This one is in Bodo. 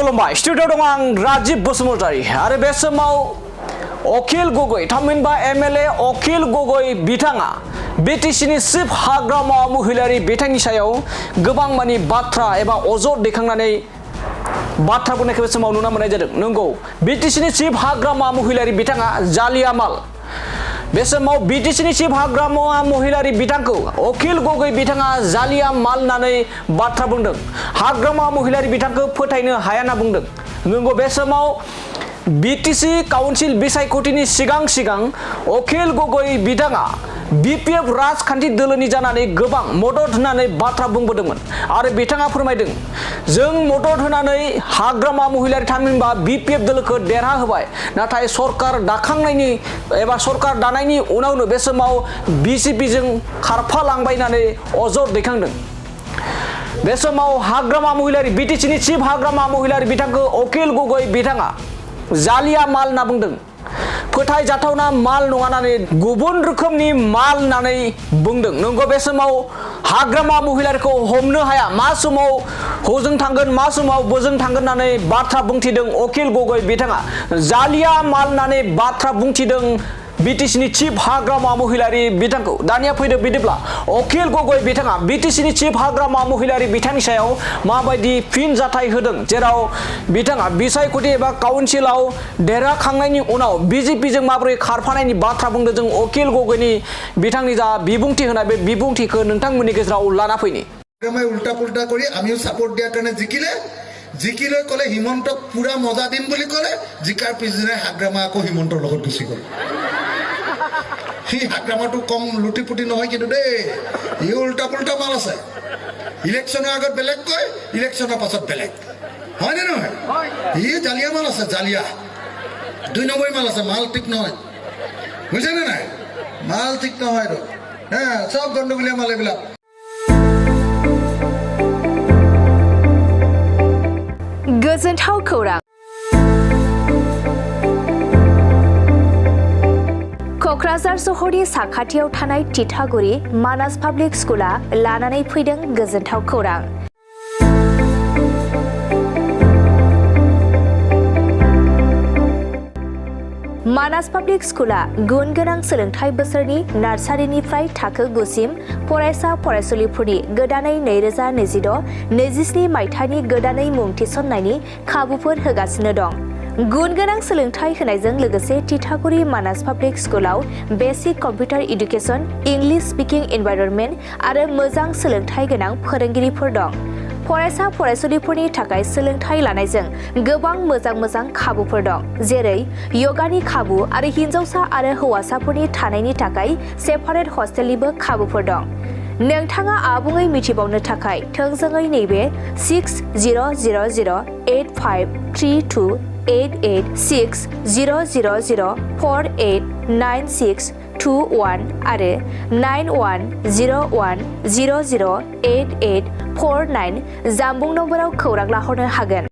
खुलुमबाय स्टुडियो दं आं राजीव बसुमतारी आरो बे समाव अखिल गगৈ थामहिनबा एमएलए अखिल गगৈ बिथाङा बिटिसिनि चिफ हाग्रामा महिलारि बिथांनि सायाव गोबां मानि बाथ्रा एबा अजद दैखांनानै बाथ्रा बुंनायखौ बे समाव नुनो मोननाय जादों। नंगौ, बिटिसिनि चिफ हाग्रामा महिलारि बिथाङा जालिया माल। बे समाव बिटिसिनि चिफ हाग्रामा महिलारि बिथांखौ अखिल गगৈ बिथाङा जालिया माल होननानै बाथ्रा बुंदों। हाग्रामा महिलारि बिथांखौ फोथायनो हाया होनना बुंदों। नंगौ, बे समाव बिटिसि काउन्सिल बिसायख'थिनि सिगां अखिल गगৈ बिथाङा बिपिएफ राजखान्थि दोलोनि जानानै गोबां मदद होनानै बाथ्रा बुंबोदोंमोन आरो बिथाङा फोरमायदों जों मदद होनानै हाग्रामा महिलारि थामहिनबा बिपिएफ दोलोखौ देरहा होबाय, नाथाय सरकार दाखांनायनि एबा सरकार दानायनि उनावनो बे समाव बिजेपिजों खारफालांबाय होननानै अजद दैखांदों। बे समाव हाग्रामा महिलारि बिटिसिनि चिफ हाग्रामा महिलारि बिथांखौ अखिल गगৈ बिथाङा जालिया माल होनना बुंदों। फोथायजाथावना माल नङा होननानै गुबुन रोखोमनि माल होननानै बुंदों। नंगौ, बे समाव हाग्रामा महिलारिखौ हमनो हाया, मा समाव हजों थांगोन मा समाव बोजों थांगोन होननानै बाथ्रा बुंथिदों अखिल गगৈ बिथाङा। जालिया माल होननानै बाथ्रा बुंथिदों बिटिसिनि चिफ हाग्रामा महिलारि बिथांखौ। दानिया फैदो बिदिब्ला अखिल गगৈ बिथाङा बिटिसिनि चिफ हाग्रामा महिलारि बिथांनि सायाव माबायदि फिनजाथाय होदों, जेराव बिथाङा बिसायख'थि एबा काउन्सिलाव देरहाखांनायनि उनाव बिजेपिजों माबोरै खारफानायनि बाथ्रा बुंदों जों अखिल गगैनि बिथांनि जा बिबुंथि होनाय बे बिबुंथिखौ नोंथांमोननि गेजेराव लाना फैनि। उल्टा पुल्टा কৰি আমিও সাপোর্ট দিয়াৰ কাৰণে জিকিলে কলে হিমন্তক পুৰা মজা দিম বুলি কলে, জিকাৰ পিছদিনা হাগ্ৰামা আকৌ হিমন্তৰ লগত গুচি গল। হাগ্ৰামাটো কম লুটিপুটি নহয় কিন্তু দেই, ই উল্টা পুল্টা মাল আছে। ইলেকশ্যনৰ আগত বেলেগ কয়, ইলেকশ্যনৰ পাছত বেলেগ, হয়নে নহয়? ই জালিয়া মাল আছে, জালিয়া 2 নম্বৰ মাল আছে, মাল ঠিক নহয়, বুজিছেনে নাই? মাল ঠিক নহয় আৰু চব গণ্ডগোলীয়া মাল এইবিলাক। गोजोनथाव खौरां। क'क्राझार सहरनि साखाथियाव थानाय तितागुरि मानास पाब्लिक स्कुला लानानै फैदों गोजोनथाव खौरां। मानास पाब्लिक स्कुला गुन गोनां सोलोंथाइ बोसोरनि नार्सारिनिफ्राय थाखो 9 सिम फरायसा फरायसुलिफोरनि गोदानै 2026-27 मायथाइनि गोदानै मुं थिसननायनि खाबुफोर होगासिनो दं। गुन गोनां सोलोंथाइ होनायजों लोगोसे तितागुरि मानास पाब्लिक स्कुलाव basic computer education, English speaking environment आरो मोजां सोलोंथाइ गोनां फोरोंगिरिफोर दं। फरायसा फरायसुलिफोरनि थाखाय सोलोंथाइ लानायजों गोबां मोजां खाबुफोर दं, जेरै यगानि खाबु आरो हिन्जावसा आरो हौवासाफोरनि थानायनि थाखाय सेपारेट हस्टेलनिबो खाबुफोर दं। नोंथाङा आबुङै मिथिबावनो थाखाय थोंजोङै नैबे 600083286000489621 आरो 9101008849 जानबुं नम्बराव खौरां लाहरनो हागोन।